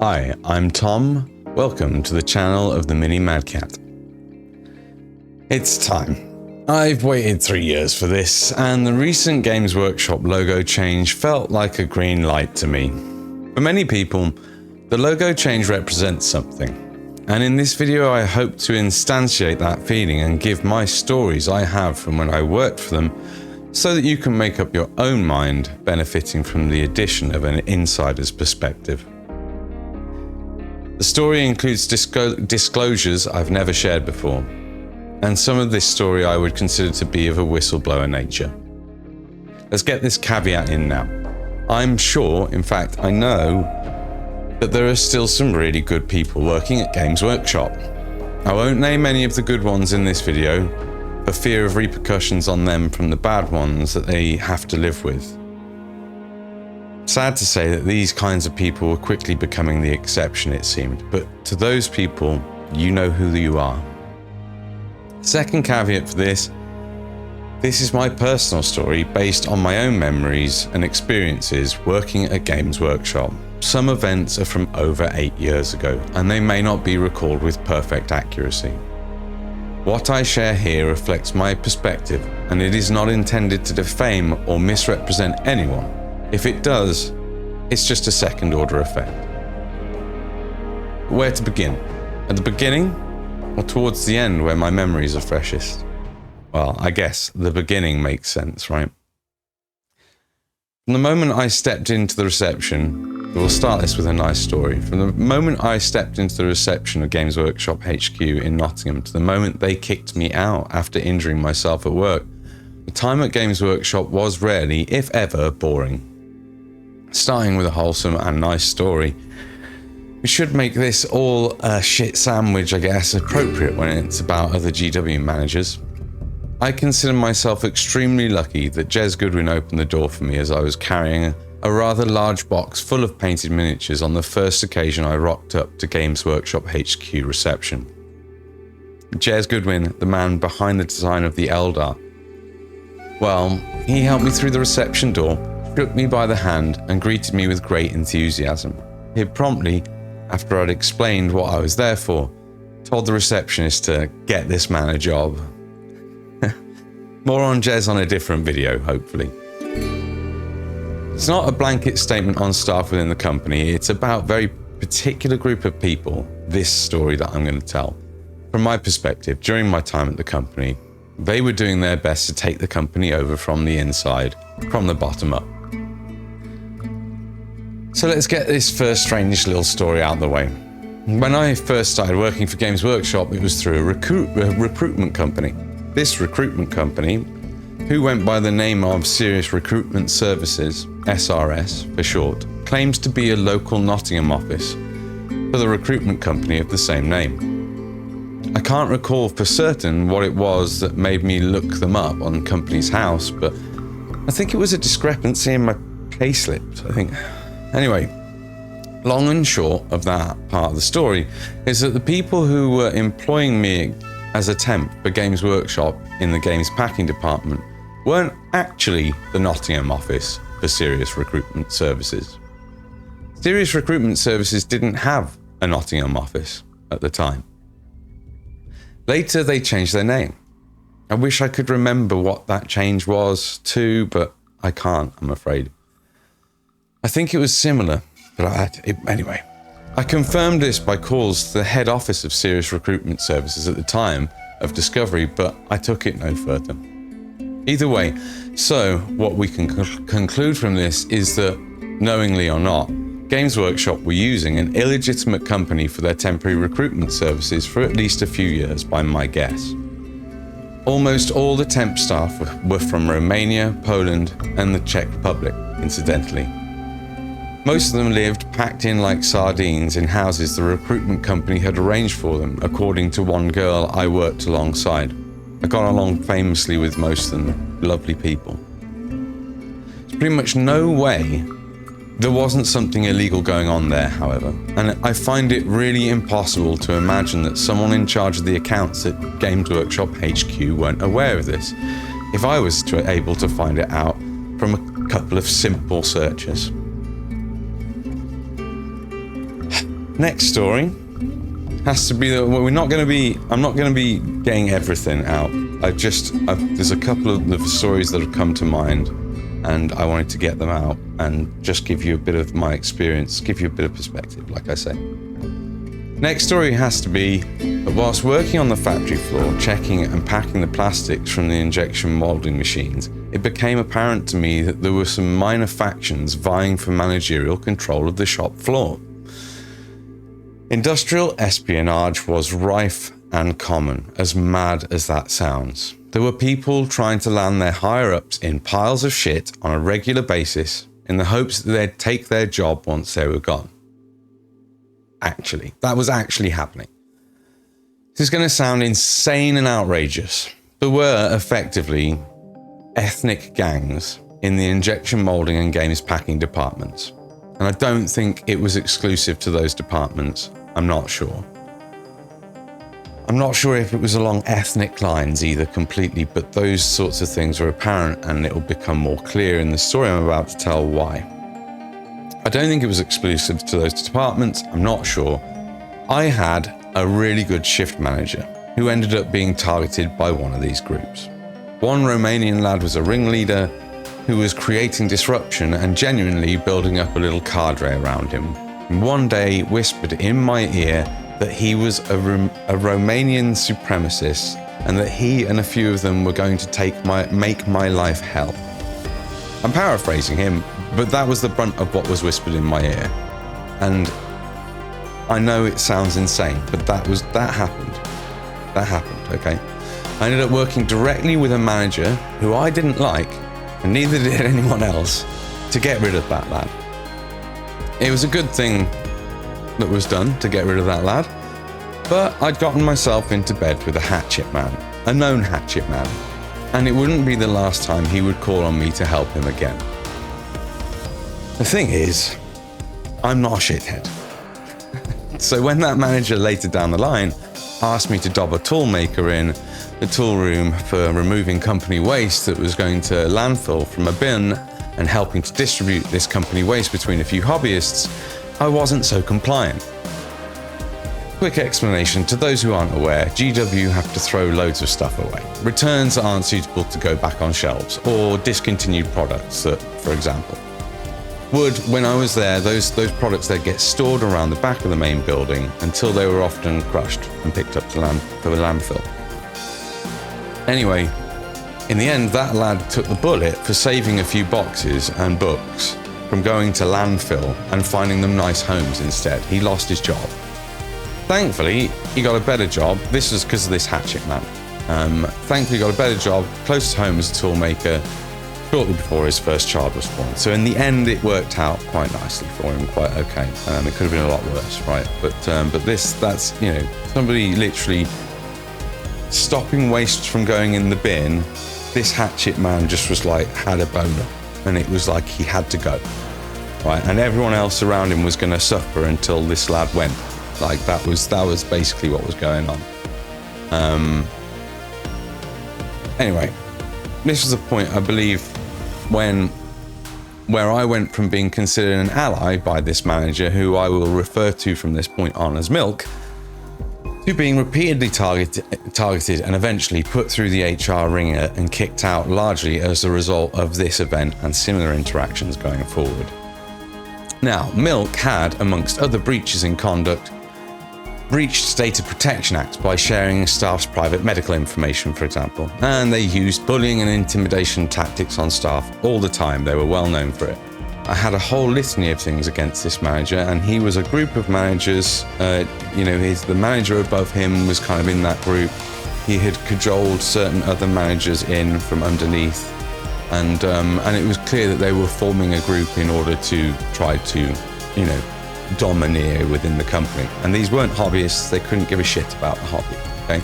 Hi, I'm Tom. Welcome to the channel of the Mini Mad Cat. It's time. I've waited 3 years for this, and the recent Games Workshop logo change felt like a green light to me. For many people, the logo change represents something, and in this video I hope to instantiate that feeling and give my stories I have from when I worked for them, so that you can make up your own mind, benefiting from the addition of an insider's perspective. The story includes disclosures I've never shared before, and some of this story I would consider to be of a whistleblower nature. Let's get this caveat in now. I'm sure, in fact I know, that there are still some really good people working at Games Workshop. I won't name any of the good ones in this video, for fear of repercussions on them from the bad ones that they have to live with. Sad to say that these kinds of people were quickly becoming the exception, it seemed, but to those people, you know who you are. Second caveat for this is my personal story based on my own memories and experiences working at Games Workshop. Some events are from over 8 years ago, and they may not be recalled with perfect accuracy. What I share here reflects my perspective, and it is not intended to defame or misrepresent anyone. If it does, it's just a second-order effect. Where to begin? At the beginning, or towards the end where my memories are freshest? Well, I guess the beginning makes sense, right? From the moment I stepped into the reception, we'll start this with a nice story. From the moment I stepped into the reception of Games Workshop HQ in Nottingham to the moment they kicked me out after injuring myself at work, the time at Games Workshop was rarely, if ever, boring. Starting with a wholesome and nice story, we should make this all a shit sandwich, I guess, appropriate when it's about other GW managers. I consider myself extremely lucky that Jez Goodwin opened the door for me as I was carrying a rather large box full of painted miniatures on the first occasion I rocked up to Games Workshop HQ reception. Jez Goodwin, the man behind the design of the Eldar. Well, he helped me through the reception door, shook me by the hand and greeted me with great enthusiasm. He promptly, after I'd explained what I was there for, told the receptionist to get this man a job. More on Jez on a different video, hopefully. It's not a blanket statement on staff within the company, it's about a very particular group of people, this story that I'm going to tell. From my perspective, during my time at the company, they were doing their best to take the company over from the inside, from the bottom up. So let's get this first strange little story out of the way. When I first started working for Games Workshop, it was through a recruitment company. This recruitment company, who went by the name of Serious Recruitment Services, SRS for short, claims to be a local Nottingham office for the recruitment company of the same name. I can't recall for certain what it was that made me look them up on Company's House, but I think it was a discrepancy in my payslips, I think. Anyway, long and short of that part of the story is that the people who were employing me as a temp for Games Workshop in the games packing department weren't actually the Nottingham office for Serious Recruitment Services. Serious Recruitment Services didn't have a Nottingham office at the time. Later they changed their name. I wish I could remember what that change was too, but I can't, I'm afraid. I think it was similar, but anyway. I confirmed this by calls to the head office of Serious Recruitment Services at the time of discovery, but I took it no further. Either way, so what we can conclude from this is that, knowingly or not, Games Workshop were using an illegitimate company for their temporary recruitment services for at least a few years, by my guess. Almost all the temp staff were from Romania, Poland, and the Czech Republic, incidentally. Most of them lived packed in like sardines in houses the recruitment company had arranged for them, according to one girl I worked alongside. I got along famously with most of them, lovely people. There's pretty much no way there wasn't something illegal going on there, however, and I find it really impossible to imagine that someone in charge of the accounts at Games Workshop HQ weren't aware of this. If I was able to find it out, from a couple of simple searches. Next story has to be that I'm not going to be getting everything out. There's a couple of the stories that have come to mind, and I wanted to get them out and just give you a bit of my experience, give you a bit of perspective, like I say. Next story has to be that whilst working on the factory floor, checking and packing the plastics from the injection molding machines, it became apparent to me that there were some minor factions vying for managerial control of the shop floor. Industrial espionage was rife and common, as mad as that sounds. There were people trying to land their higher-ups in piles of shit on a regular basis in the hopes that they'd take their job once they were gone. That was actually happening. This is going to sound insane and outrageous. There were effectively ethnic gangs in the injection molding and games packing departments. And I don't think it was exclusive to those departments. I'm not sure. I'm not sure if it was along ethnic lines either completely, but those sorts of things are apparent, and it will become more clear in the story I'm about to tell why. I don't think it was exclusive to those departments. I'm not sure. I had a really good shift manager who ended up being targeted by one of these groups. One Romanian lad was a ringleader who was creating disruption and genuinely building up a little cadre around him. And one day whispered in my ear that he was a Romanian supremacist and that he and a few of them were going to make my life hell. I'm paraphrasing him, but that was the brunt of what was whispered in my ear. And I know it sounds insane, but that happened. That happened, okay? I ended up working directly with a manager who I didn't like, and neither did anyone else, to get rid of that lad. It was a good thing that was done to get rid of that lad, but I'd gotten myself into bed with a Hatchet Man, a known Hatchet Man, and it wouldn't be the last time he would call on me to help him again. The thing is, I'm not a shithead. So when that manager later down the line asked me to dob a toolmaker in the tool room for removing company waste that was going to landfill from a bin and helping to distribute this company waste between a few hobbyists, I wasn't so compliant. Quick explanation, to those who aren't aware, GW have to throw loads of stuff away. Returns that aren't suitable to go back on shelves, or discontinued products that, for example. When I was there, those products they'd get stored around the back of the main building until they were often crushed and picked up for the landfill. Anyway, in the end, that lad took the bullet for saving a few boxes and books from going to landfill and finding them nice homes instead. He lost his job. Thankfully, he got a better job. This was because of this Hatchet Man. Thankfully, he got a better job, close to home as a toolmaker, shortly before his first child was born. So in the end, it worked out quite nicely for him, quite okay. It could have been a lot worse, right? But that's somebody literally stopping waste from going in the bin. This Hatchet Man just was like, had a boner, and it was like he had to go, right? And everyone else around him was going to suffer until this lad went. Like that was basically what was going on. Anyway, this was the point, I believe, where I went from being considered an ally by this manager, who I will refer to from this point on as Milk, to being repeatedly targeted and eventually put through the HR ringer and kicked out largely as a result of this event and similar interactions going forward. Now, Milk had, amongst other breaches in conduct, breached Data Protection Act by sharing staff's private medical information, for example, and they used bullying and intimidation tactics on staff all the time. They were well known for it. I had a whole litany of things against this manager, and he was a group of managers. The manager above him was kind of in that group. He had cajoled certain other managers in from underneath, and it was clear that they were forming a group in order to try to, domineer within the company. And these weren't hobbyists; they couldn't give a shit about the hobby. Okay.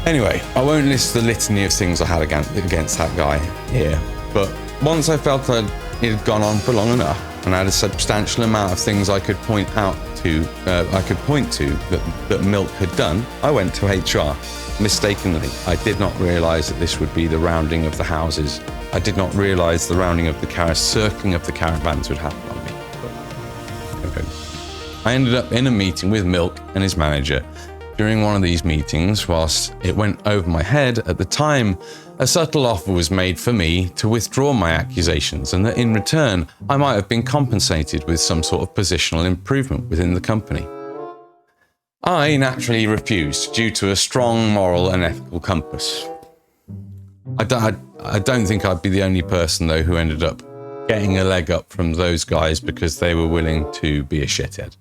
Anyway, I won't list the litany of things I had against that guy here, but once I felt that it had gone on for long enough, and I had a substantial amount of things I could point to that Milk had done, I went to HR. Mistakenly, I did not realise that this would be the rounding of the houses I did not realise the circling of the caravans would happen on me. But, okay. I ended up in a meeting with Milk and his manager. During one of these meetings, whilst it went over my head at the time, a subtle offer was made for me to withdraw my accusations, and that in return, I might have been compensated with some sort of positional improvement within the company. I naturally refused due to a strong moral and ethical compass. I don't think I'd be the only person, though, who ended up getting a leg up from those guys because they were willing to be a shithead.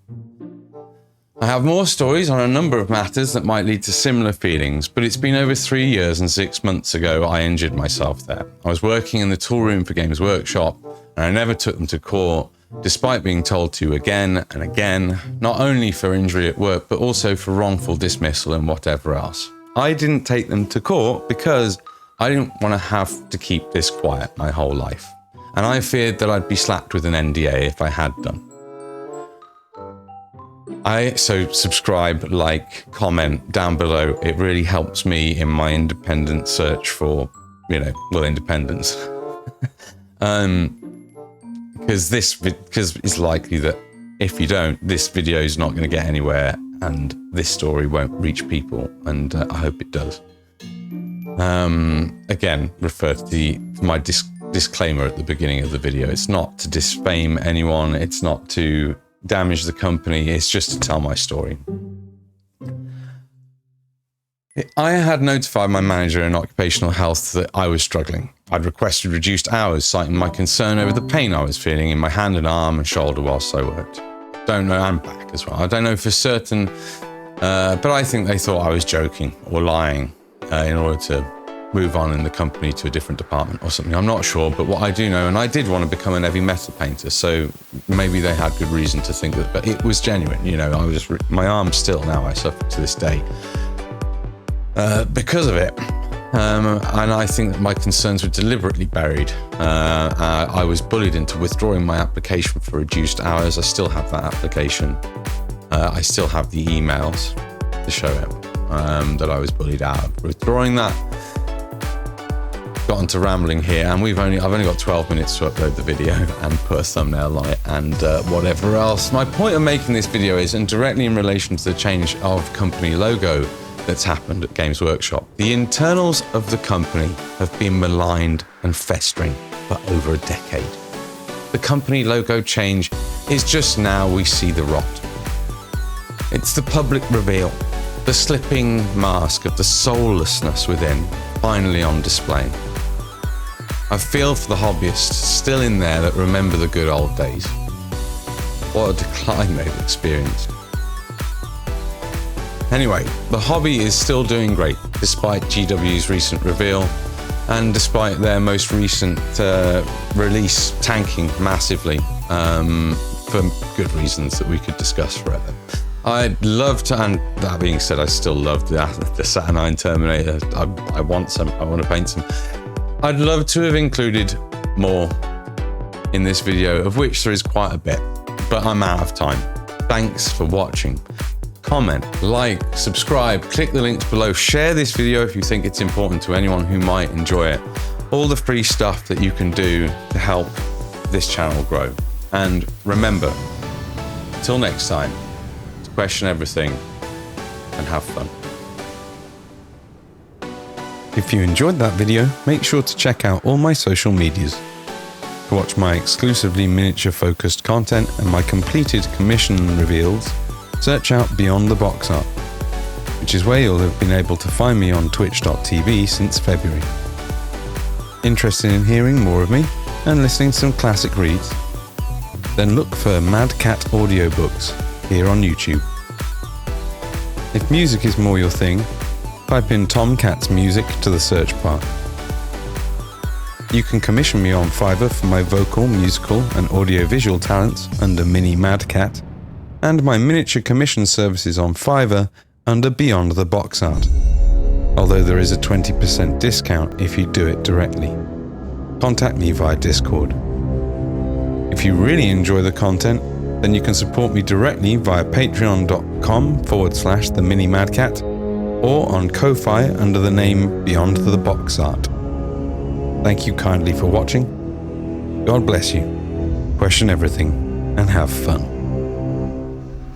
I have more stories on a number of matters that might lead to similar feelings, but it's been over 3 years and 6 months ago I injured myself there. I was working in the tool room for Games Workshop, and I never took them to court, despite being told to again and again, not only for injury at work, but also for wrongful dismissal and whatever else. I didn't take them to court because I didn't want to have to keep this quiet my whole life, and I feared that I'd be slapped with an NDA if I had done. So subscribe, like, comment down below. It really helps me in my independent search for, independence. Because it's likely that if you don't, this video is not going to get anywhere, and this story won't reach people, and I hope it does. Again, refer to my disclaimer at the beginning of the video. It's not to defame anyone. It's not to damage the company. It's just to tell my story. I had notified my manager in occupational health that I was struggling. I'd requested reduced hours, citing my concern over the pain I was feeling in my hand and arm and shoulder whilst I worked. Don't know, and back as well. I don't know for certain, but I think they thought I was joking or lying in order to move on in the company to a different department or something. I'm not sure, but what I do know, and I did want to become an heavy metal painter, so maybe they had good reason to think that, but it was genuine. My arm still now, I suffer to this day because of it. And I think that my concerns were deliberately buried. I was bullied into withdrawing my application for reduced hours. I still have that application. I still have the emails to show it that I was bullied out of withdrawing that. Got onto rambling here, and I've only got 12 minutes to upload the video and put a thumbnail on it and whatever else. My point of making this video is, and directly in relation to the change of company logo that's happened at Games Workshop, the internals of the company have been maligned and festering for over a decade. The company logo change is just now we see the rot. It's the public reveal, the slipping mask of the soullessness within, finally on display. I feel for the hobbyists still in there that remember the good old days. What a decline they've experienced. Anyway, the hobby is still doing great, despite GW's recent reveal, and despite their most recent release tanking massively, for good reasons that we could discuss forever. I'd love to, and that being said, I still love the Saturnine Terminator. I want some, I want to paint some. I'd love to have included more in this video, of which there is quite a bit, but I'm out of time. Thanks for watching. Comment, like, subscribe, click the links below, share this video if you think it's important to anyone who might enjoy it. All the free stuff that you can do to help this channel grow. And remember, till next time, to question everything and have fun. If you enjoyed that video, make sure to check out all my social medias. To watch my exclusively miniature focused content and my completed commission reveals, search out Beyond the Box Art, which is where you'll have been able to find me on twitch.tv since February. Interested in hearing more of me and listening to some classic reads? Then look for Mad Cat audiobooks here on YouTube. If music is more your thing, type in Tom Cat's music to the search bar. You can commission me on Fiverr for my vocal, musical and audiovisual talents under Mini Mad Cat, and my miniature commission services on Fiverr under Beyond the Box Art, although there is a 20% discount if you do it directly. Contact me via Discord. If you really enjoy the content, then you can support me directly via patreon.com/TheMiniMadCat or on Ko-Fi under the name Beyond the Box Art. Thank you kindly for watching. God bless you. Question everything and have fun.